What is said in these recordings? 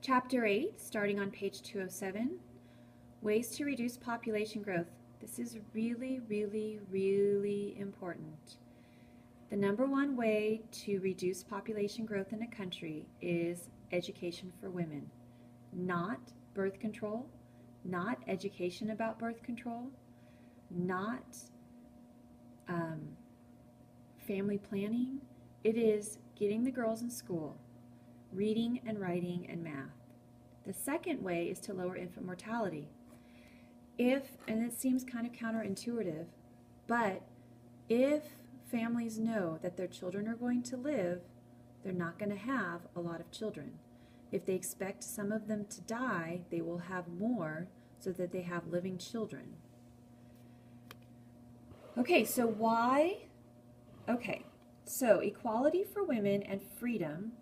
Chapter 8, starting on page 207, Ways to Reduce Population Growth. This is really, really, really important. The number one way to reduce population growth in a country is education for women, not birth control, not education about birth control, not family planning. It is getting the girls in school, reading and writing and math. The second way is to lower infant mortality. And it seems kind of counterintuitive, but if families know that their children are going to live, they're not going to have a lot of children. If they expect some of them to die, they will have more so that they have living children. Okay, so why? Okay, so equality for women and freedom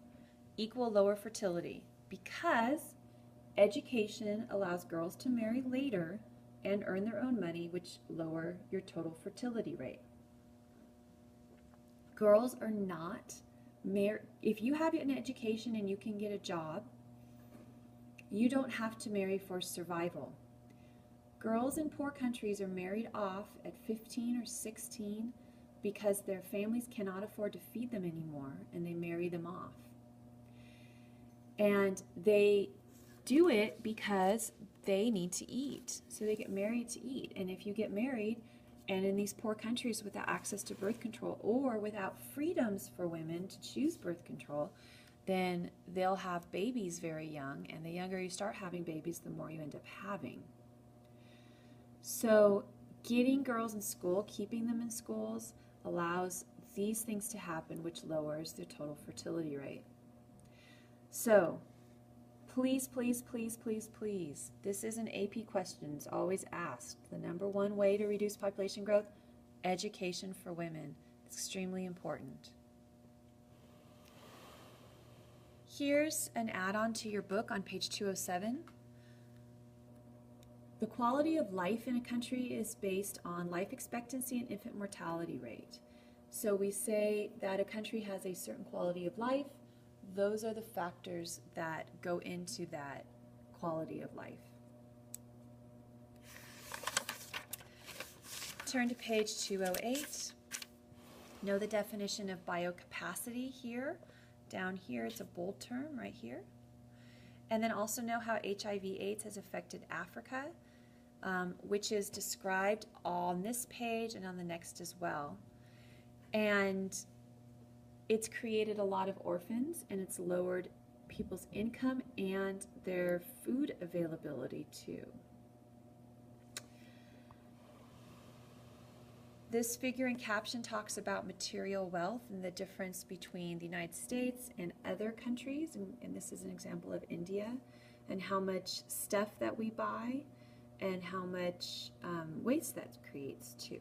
equal lower fertility, because education allows girls to marry later and earn their own money, which lower your total fertility rate. Girls are not married. If you have an education and you can get a job, you don't have to marry for survival. Girls in poor countries are married off at 15 or 16 because their families cannot afford to feed them anymore, and they marry them off. And they do it because they need to eat. So they get married to eat. And if you get married, and in these poor countries without access to birth control or without freedoms for women to choose birth control, then they'll have babies very young. And the younger you start having babies, the more you end up having. So getting girls in school, keeping them in schools, allows these things to happen, which lowers their total fertility rate. So please, please, please, please, please, this is an AP question. It's always asked. The number one way to reduce population growth, education for women. It's extremely important. Here's an add-on to your book on page 207. The quality of life in a country is based on life expectancy and infant mortality rate. So we say that a country has a certain quality of life. Those are the factors that go into that quality of life. Turn to page 208. Know the definition of biocapacity here. Down here, it's a bold term right here. And then also know how HIV/AIDS has affected Africa, which is described on this page and on the next as well. And it's created a lot of orphans, and it's lowered people's income and their food availability too. This figure and caption talks about material wealth and the difference between the United States and other countries, and this is an example of India, and how much stuff that we buy and how much waste that creates too.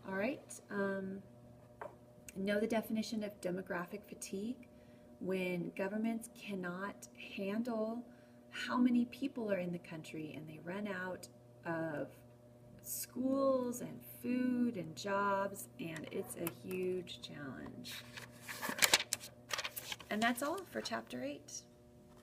All right. Know the definition of demographic fatigue, when governments cannot handle how many people are in the country and they run out of schools and food and jobs, and it's a huge challenge. And that's all for chapter 8.